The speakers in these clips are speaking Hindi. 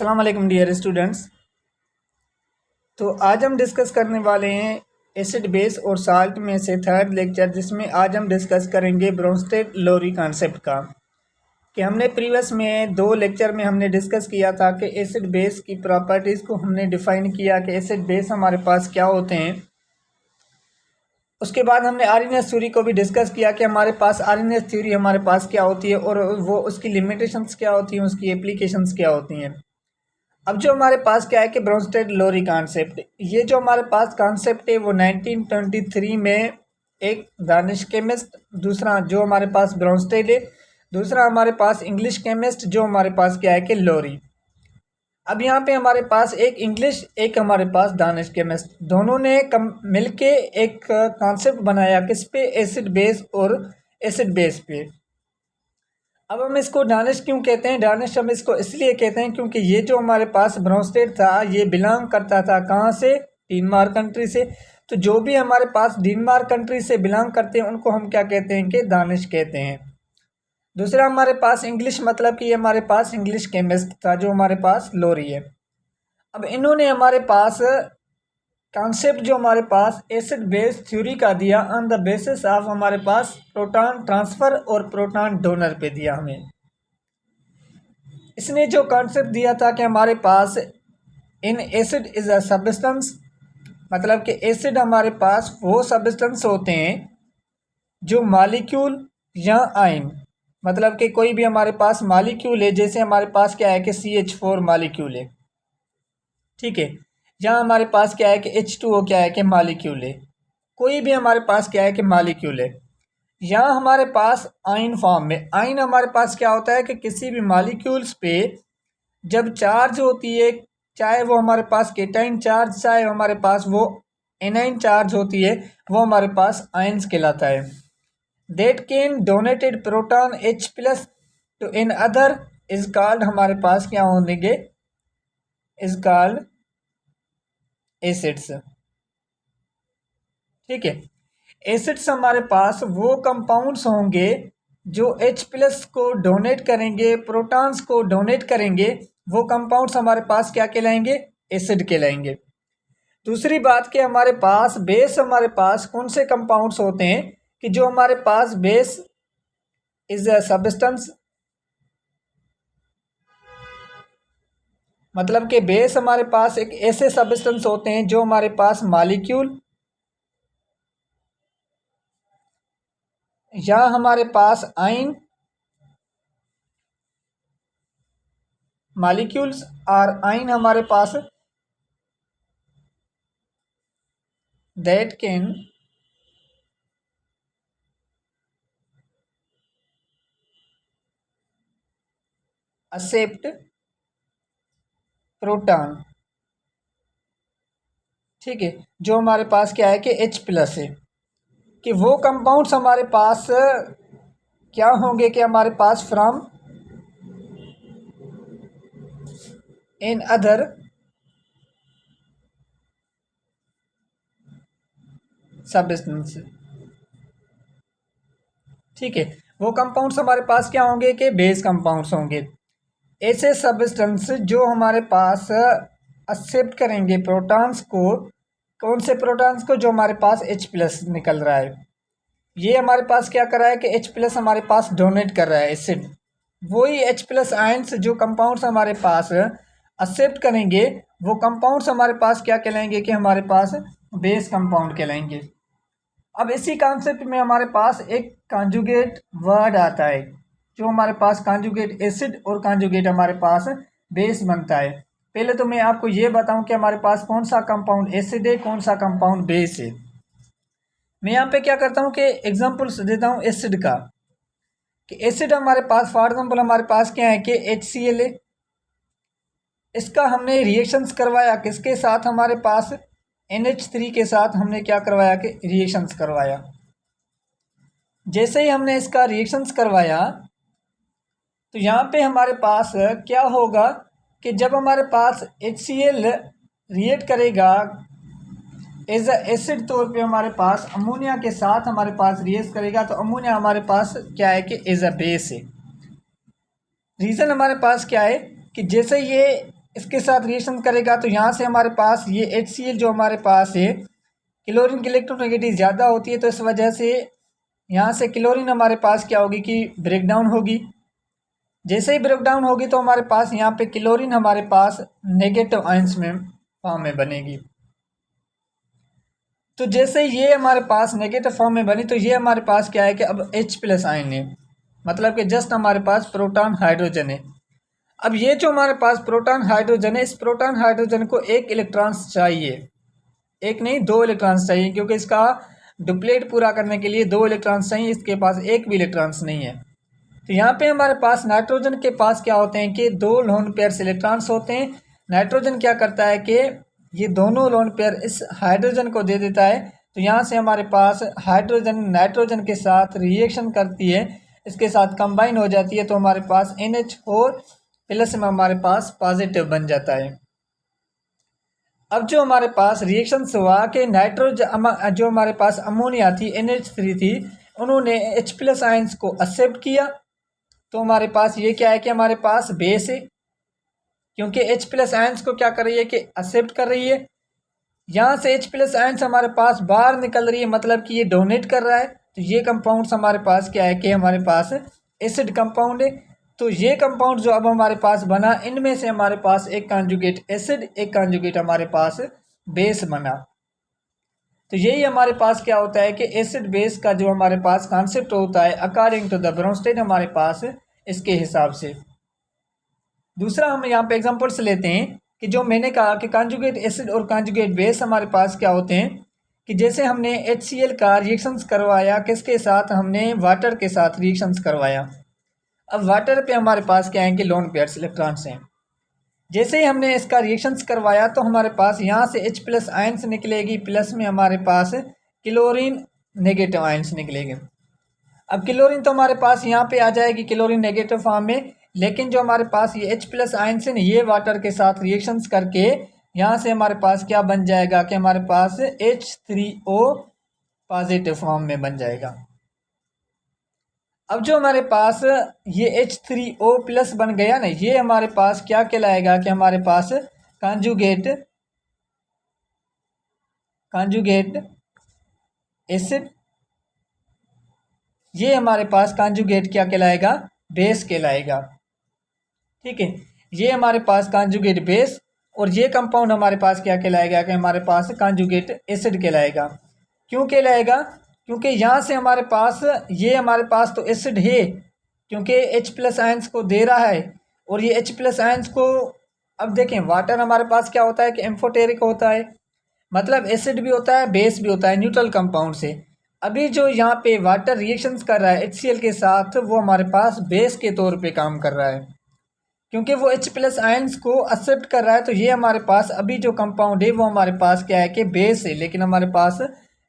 अस्सलाम वालेकुम डियर स्टूडेंट्स। तो आज हम डिस्कस करने वाले हैं एसिड बेस और साल्ट में से थर्ड लेक्चर, जिसमें आज हम डिस्कस करेंगे ब्रोंस्टेड लोरी कॉन्सेप्ट का। कि हमने प्रीवियस में 2 लेक्चर में हमने डिस्कस किया था कि एसिड बेस की प्रॉपर्टीज़ को हमने डिफ़ाइन किया कि एसिड बेस हमारे पास क्या होते हैं। उसके बाद हमने आरएनएस थ्योरी को भी डिस्कस किया कि हमारे पास आरएनएस थ्योरी हमारे पास क्या होती है और वो उसकी लिमिटेशंस क्या होती हैं, उसकी एप्लीकेशंस क्या होती हैं। अब जो हमारे पास क्या है कि ब्रोंस्टेड लोरी कॉन्सेप्ट, ये जो हमारे पास कॉन्सेप्ट है वो 1923 में एक दानिश केमिस्ट, दूसरा जो हमारे पास ब्रोंस्टेड है, दूसरा हमारे पास इंग्लिश केमिस्ट जो हमारे पास क्या है कि लोरी। अब यहाँ पे हमारे पास एक इंग्लिश एक हमारे पास दानिश केमिस्ट, दोनों ने मिलके एक कॉन्सेप्ट बनाया किस पे, एसिड बेस और एसिड बेस पे। अब हम इसको डानिश क्यों कहते हैं? डानिश हम इसको इसलिए कहते हैं क्योंकि ये जो हमारे पास ब्रोंस्टेड था ये बिलोंग करता था कहाँ से? डेनमार्क कंट्री से। तो जो भी हमारे पास डेनमार्क कंट्री से बिलोंग करते हैं उनको हम क्या कहते हैं कि दानिश कहते हैं। दूसरा हमारे पास इंग्लिश, मतलब कि ये हमारे पास इंग्लिश केमिस्ट था जो हमारे पास लोरी है। अब इन्होंने हमारे पास कॉन्सेप्ट जो हमारे पास एसिड बेस थ्योरी का दिया ऑन द बेसिस ऑफ हमारे पास प्रोटॉन ट्रांसफ़र और प्रोटॉन डोनर पे दिया हमें। इसने जो कॉन्सेप्ट दिया था कि हमारे पास an acid is a substance, मतलब कि एसिड हमारे पास वो सब्सटेंस होते हैं जो मॉलिक्यूल या आयन, मतलब कि कोई भी हमारे पास मॉलिक्यूल है, जैसे हमारे पास क्या है कि CH4 मॉलिक्यूल है, ठीक है। यहाँ हमारे पास क्या है कि H2O क्या है कि मॉलिक्यूल है, कोई भी हमारे पास क्या है कि मॉलिक्यूल है। यहाँ हमारे पास आयन फॉर्म में, आयन हमारे पास क्या होता है कि किसी भी मॉलिक्यूल्स पे जब चार्ज होती है, चाहे वो हमारे पास केटाइन चार्ज, चाहे हमारे पास वो एनाइन चार्ज होती है, वो हमारे पास आयन्स कहलाता है। That can donated proton H plus two in other is called, हमारे पास क्या होंगे, इज कॉल्ड एसिड्स, ठीक है। एसिड्स हमारे पास वो कंपाउंड्स होंगे जो H प्लस को डोनेट करेंगे, प्रोटॉन्स को डोनेट करेंगे, वो कंपाउंड्स हमारे पास क्या कहलाएंगे? एसिड कहलाएंगे। दूसरी बात कि हमारे पास बेस, हमारे पास कौन से कंपाउंड्स होते हैं कि जो हमारे पास बेस इज अ सब्सटेंस, मतलब कि बेस हमारे पास एक ऐसे सब्सटेंस होते हैं जो हमारे पास मॉलिक्यूल या हमारे पास आयन, मॉलिक्यूल्स और आयन हमारे पास दैट कैन एक्सेप्ट प्रोटॉन, ठीक है। जो हमारे पास क्या है कि H प्लस है, कि वो कंपाउंड्स हमारे पास क्या होंगे कि हमारे पास फ्रॉम इन अदर सब्सटेंस, ठीक है। वो कंपाउंड्स हमारे पास क्या होंगे कि बेस कंपाउंड्स होंगे, ऐसे सब्सटेंस जो हमारे पास एक्सेप्ट करेंगे प्रोटॉन्स को। कौन से प्रोटॉन्स को? जो हमारे पास H प्लस निकल रहा है, ये हमारे पास क्या कर रहा है कि H प्लस हमारे पास डोनेट कर रहा है एसिड। वही H प्लस आयंस जो कंपाउंड्स हमारे पास एक्सेप्ट करेंगे, वो कंपाउंड्स हमारे पास क्या कहलाएंगे कि हमारे पास बेस कंपाउंड कहलाएंगे। अब इसी कॉन्सेप्ट में हमारे पास एक कॉन्जुगेट वर्ड आता है, जो हमारे पास कॉन्जुगेट एसिड और कॉन्जुगेट हमारे पास बेस बनता है। पहले तो मैं आपको ये बताऊं कि हमारे पास कौन सा कंपाउंड एसिड है, कौन सा कंपाउंड बेस है। मैं यहाँ पे क्या करता हूँ कि एग्जांपल्स देता हूँ एसिड का, कि एसिड हमारे पास फॉर एग्जांपल हमारे पास क्या है कि HCl है। इसका हमने रिएक्शंस करवाया किसके साथ? हमारे पास NH3 के साथ हमने क्या करवाया कि रिएक्शंस करवाया। जैसे ही हमने इसका रिएक्शंस करवाया तो यहाँ पे हमारे पास क्या होगा कि जब हमारे पास HCl रिएक्ट करेगा एज अ एसिड तौर पे हमारे पास अमोनिया के साथ हमारे पास रिएक्ट करेगा, तो अमोनिया हमारे पास क्या है कि एज अ बेस है। रीज़न हमारे पास क्या है कि जैसे ये इसके साथ रिएक्शन करेगा तो यहाँ से हमारे पास ये HCl जो हमारे पास है, क्लोरीन की इलेक्ट्रोनेगेटिव ज़्यादा होती है, तो इस वजह से यहाँ से क्लोरीन हमारे पास क्या होगी कि ब्रेक डाउन होगी। जैसे ही ब्रेक डाउन होगी तो हमारे पास यहाँ पे क्लोरीन हमारे पास नेगेटिव आयंस में फॉर्म में बनेगी। तो जैसे ये हमारे पास नेगेटिव फॉर्म में बनी तो ये हमारे पास क्या है कि अब H+ आयन है, मतलब कि जस्ट हमारे पास प्रोटॉन हाइड्रोजन है। अब ये जो हमारे पास प्रोटॉन हाइड्रोजन है, इस प्रोटॉन हाइड्रोजन को एक इलेक्ट्रॉन्स चाहिए, एक नहीं 2 इलेक्ट्रॉन्स चाहिए, क्योंकि इसका डुप्लेट पूरा करने के लिए 2 इलेक्ट्रॉन्स चाहिए, इसके पास एक भी इलेक्ट्रॉन्स नहीं है। तो यहाँ पे हमारे पास नाइट्रोजन के पास क्या होते हैं कि 2 लोन पेयर इलेक्ट्रॉन्स होते हैं। नाइट्रोजन क्या करता है कि ये दोनों लोन पेयर इस हाइड्रोजन को दे देता है, तो यहाँ से हमारे पास हाइड्रोजन नाइट्रोजन के साथ रिएक्शन करती है, इसके साथ कंबाइन हो जाती है, तो हमारे पास NH4+ में हमारे पास पॉजिटिव बन जाता है। अब जो हमारे पास रिएक्शन हुआ कि नाइट्रोजन जो हमारे पास अमोनिया थी NH3 थी, उन्होंने H+ आयंस को एक्सेप्ट किया, तो हमारे पास ये क्या है कि हमारे पास बेस है, क्योंकि H+ आयंस को क्या कर रही है कि एक्सेप्ट कर रही है। यहाँ से H+ आयंस हमारे पास बाहर निकल रही है, मतलब कि ये डोनेट कर रहा है, तो ये कंपाउंड्स हमारे पास क्या है कि हमारे पास एसिड कंपाउंड है। तो ये कंपाउंड जो अब हमारे पास बना, इनमें से हमारे पास एक कॉन्जुगेट एसिड, एक कॉन्जुगेट हमारे पास बेस बना। तो यही हमारे पास क्या होता है कि एसिड बेस का जो हमारे पास कॉन्सेप्ट होता है अकॉर्डिंग टू द ब्रोंस्टेड हमारे पास इसके हिसाब से। दूसरा हम यहाँ पे एग्जांपल्स लेते हैं कि जो मैंने कहा कि कॉन्जुगेट एसिड और कॉन्जुगेट बेस हमारे पास क्या होते हैं कि जैसे हमने HCl का रिएक्शंस करवाया, किसके साथ, हमने वाटर के साथ रिएक्शंस करवाया। अब वाटर पे हमारे पास क्या है कि लोन पेयर्स इलेक्ट्रॉन्स हैं। जैसे ही हमने इसका रिएक्शंस करवाया तो हमारे पास यहाँ से H+ आयंस निकलेगी, प्लस में हमारे पास क्लोरीन नेगेटिव आयंस निकलेंगे। अब क्लोरीन तो हमारे पास यहाँ पे आ जाएगी क्लोरीन नेगेटिव फॉर्म में, लेकिन जो हमारे पास ये H+ आयंस है, ये वाटर के साथ रिएक्शंस करके यहाँ से हमारे पास क्या बन जाएगा कि हमारे पास H3O पॉजिटिव फॉर्म में बन जाएगा। अब जो हमारे पास ये H3O+ बन गया ना, ये हमारे पास क्या कहलाएगा कि हमारे पास कॉन्जुगेट एसिड, ये हमारे पास कॉन्जुगेट क्या कहलाएगा, बेस कहलाएगा। ठीक है, ये हमारे पास कॉन्जुगेट बेस, और ये कंपाउंड हमारे पास क्या कहलाएगा कि हमारे पास कॉन्जुगेट एसिड कहलाएगा। क्यों कहलाएगा, क्योंकि यहाँ से हमारे पास ये हमारे पास तो एसिड है, क्योंकि H+ आयंस को दे रहा है, और ये H+ आयंस को, अब देखें वाटर हमारे पास क्या होता है कि एम्फोटेरिक होता है, मतलब एसिड भी होता है बेस भी होता है, न्यूट्रल कंपाउंड से। अभी जो यहाँ पे वाटर रिएक्शंस कर रहा है HCl के साथ, वो हमारे पास बेस के तौर पे काम कर रहा है, क्योंकि वो H+ आयंस को एक्सेप्ट कर रहा है। तो ये हमारे पास अभी जो कंपाउंड है वो हमारे पास क्या है कि बेस है, लेकिन हमारे पास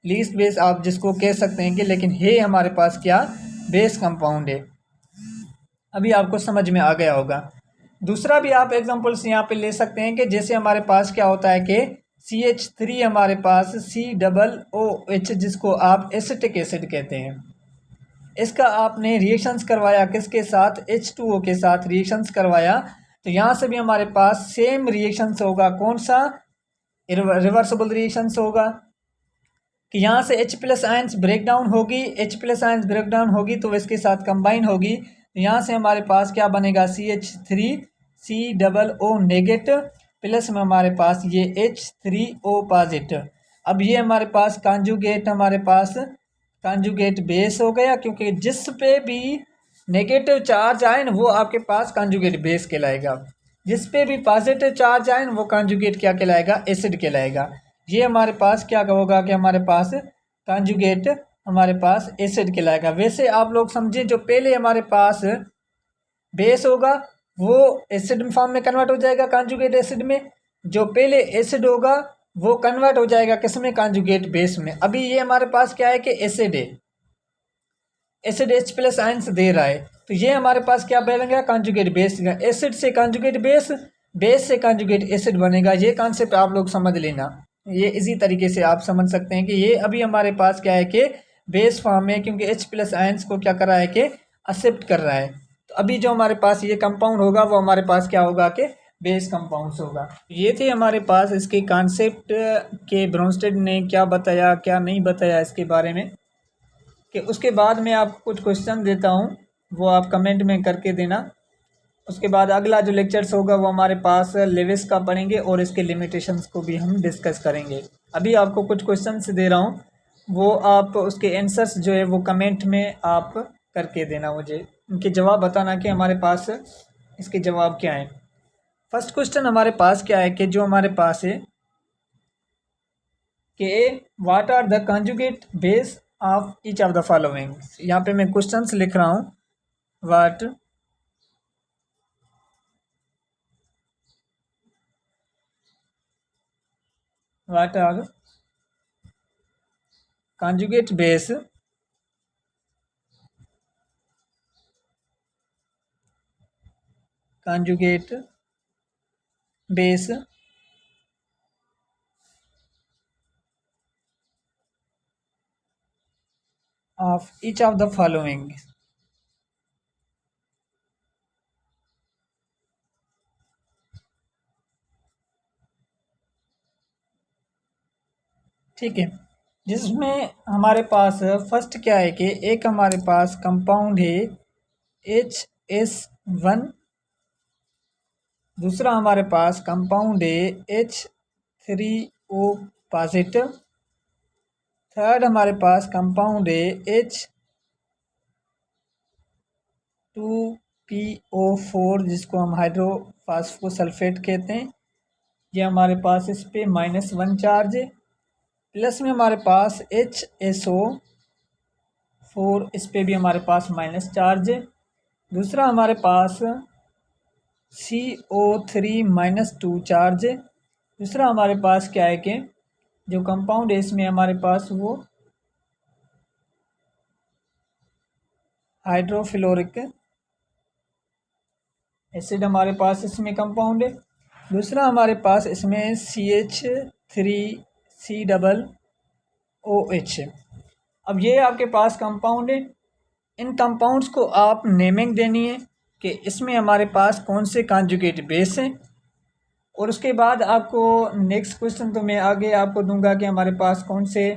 लीस्ट बेस आप जिसको कह सकते हैं कि, लेकिन है हमारे पास क्या, बेस कंपाउंड है। अभी आपको समझ में आ गया होगा। दूसरा भी आप एग्जांपल्स यहाँ पे ले सकते हैं कि जैसे हमारे पास क्या होता है कि CH3 हमारे पास COOH, जिसको आप एसिटिक एसिड कहते हैं, इसका आपने रिएक्शंस करवाया किसके साथ, H2O के साथ रिएक्शंस करवाया, तो यहाँ से भी हमारे पास सेम रिएक्शंस होगा। कौन सा, रिवर्सिबल रिएक्शंस होगा, कि यहाँ से H+ आयंस ब्रेक डाउन होगी, H+ आयंस ब्रेक डाउन होगी तो इसके साथ कंबाइन होगी, तो यहाँ से हमारे पास क्या बनेगा, CH3 COO नेगेटिव, प्लस में हमारे पास ये H3O पॉजिटिव। अब ये हमारे पास कॉन्जुगेट, हमारे पास कॉन्जुगेट बेस हो गया, क्योंकि जिस पे भी नेगेटिव चार्ज आए ना वो आपके पास कॉन्जुगेट बेस कहलाएगा, जिस पे भी पॉजिटिव चार्ज आए ना वो कॉन्जुगेट क्या कहलाएगा, एसिड कहलाएगा। ये हमारे पास क्या होगा कि हमारे पास कॉन्जुगेट हमारे पास एसिड कहलाएगा। वैसे आप लोग समझें, जो पहले हमारे पास बेस होगा वो एसिड फॉर्म में कन्वर्ट हो जाएगा कॉन्जुगेट एसिड में, जो पहले एसिड होगा वो कन्वर्ट हो जाएगा किसमें, कॉन्जुगेट बेस में। अभी ये हमारे पास क्या है कि एसिड है, एसिड H+ आयंस दे रहा है, तो ये हमारे पास क्या बनेगा, कॉन्जुगेट बेस। एसिड से कॉन्जुगेट बेस, बेस से कॉन्जुगेट एसिड बनेगा। ये कॉन्सेप्ट आप लोग समझ लेना, ये इसी तरीके से आप समझ सकते हैं कि ये अभी हमारे पास क्या है कि बेस फॉर्म है, क्योंकि H+ आयंस को क्या कर रहा है कि एक्सेप्ट कर रहा है। तो अभी जो हमारे पास ये कंपाउंड होगा वो हमारे पास क्या होगा कि बेस कंपाउंड्स होगा। ये थे हमारे पास इसके कॉन्सेप्ट के ब्रोंस्टेड ने क्या बताया क्या नहीं बताया इसके बारे में। कि उसके बाद मैं आपको कुछ क्वेश्चन देता हूँ, वो आप कमेंट में करके देना। उसके बाद अगला जो लेक्चर्स होगा वो हमारे पास लेविस का पढ़ेंगे और इसके लिमिटेशंस को भी हम डिस्कस करेंगे। अभी आपको कुछ क्वेश्चंस दे रहा हूँ, वो आप उसके आंसर्स जो है वो कमेंट में आप करके देना, मुझे उनके जवाब बताना कि हमारे पास इसके जवाब क्या हैं। फर्स्ट क्वेश्चन हमारे पास क्या है कि जो हमारे पास है कि what are the conjugate base of each of the following. यहाँ पे मैं क्वेश्चंस लिख रहा हूँ। What are conjugate base of each of the following। ठीक है, जिसमें हमारे पास फर्स्ट क्या है कि एक हमारे पास कंपाउंड है HS1, दूसरा हमारे पास कंपाउंड है H3O पॉजिटिव, थर्ड हमारे पास कंपाउंड है H2PO4 जिसको हम हाइड्रोफॉस्फोसल्फेट कहते हैं। ये हमारे पास इस पे -1 चार्ज है। प्लस में हमारे पास HSO4, इस पे भी हमारे पास माइनस चार्ज है। दूसरा हमारे पास CO3-2 चार्ज है। दूसरा हमारे पास क्या है कि जो कंपाउंड है इसमें हमारे पास वो हाइड्रोफ्लोरिक एसिड हमारे पास इसमें कंपाउंड है। दूसरा हमारे पास इसमें CH3COOH। अब ये आपके पास कंपाउंड है। इन कंपाउंड्स को आप नेमिंग देनी है कि इसमें हमारे पास कौन से कॉन्जुगेट बेस हैं। और उसके बाद आपको नेक्स्ट क्वेश्चन तो मैं आगे आपको दूंगा कि हमारे पास कौन से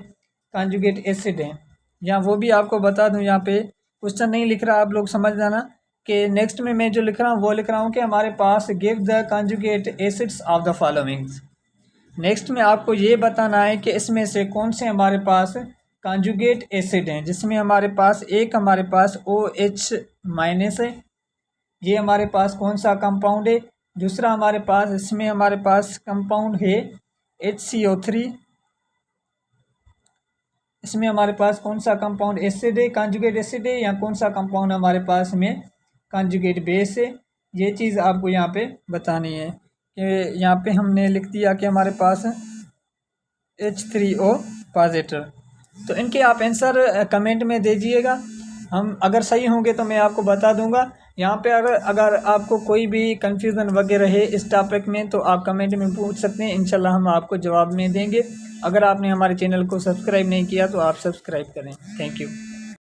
कॉन्जुगेट एसिड हैं, या वो भी आपको बता दूं। यहाँ पे क्वेश्चन नहीं लिख रहा, आप लोग समझ जाना कि नेक्स्ट में मैं जो लिख रहा हूँ वो लिख रहा हूँ कि हमारे पास give the conjugate acids of the followings. Next में आपको ये बताना है कि इसमें से कौन से हमारे पास कॉन्जुगेट एसिड हैं, जिसमें हमारे पास एक हमारे पास OH- है, ये हमारे पास कौन सा कंपाउंड है। दूसरा हमारे पास इसमें हमारे पास कंपाउंड है HCO3, इसमें हमारे पास कौन सा कंपाउंड एसिड है, कॉन्जुगेट एसिड है, या कौन सा कंपाउंड हमारे पास में कॉन्जुगेट बेस है। ये चीज़ आपको यहाँ पे बतानी है कि यहाँ पे हमने लिख दिया कि हमारे पास H3O पॉजिटिव। तो इनके आप आंसर कमेंट में दीजिएगा, हम अगर सही होंगे तो मैं आपको बता दूंगा। यहाँ पे अगर आपको कोई भी कन्फ्यूज़न वगैरह है इस टॉपिक में तो आप कमेंट में पूछ सकते हैं, इंशाल्लाह हम आपको जवाब में देंगे। अगर आपने हमारे चैनल को सब्सक्राइब नहीं किया तो आप सब्सक्राइब करें। Thank you.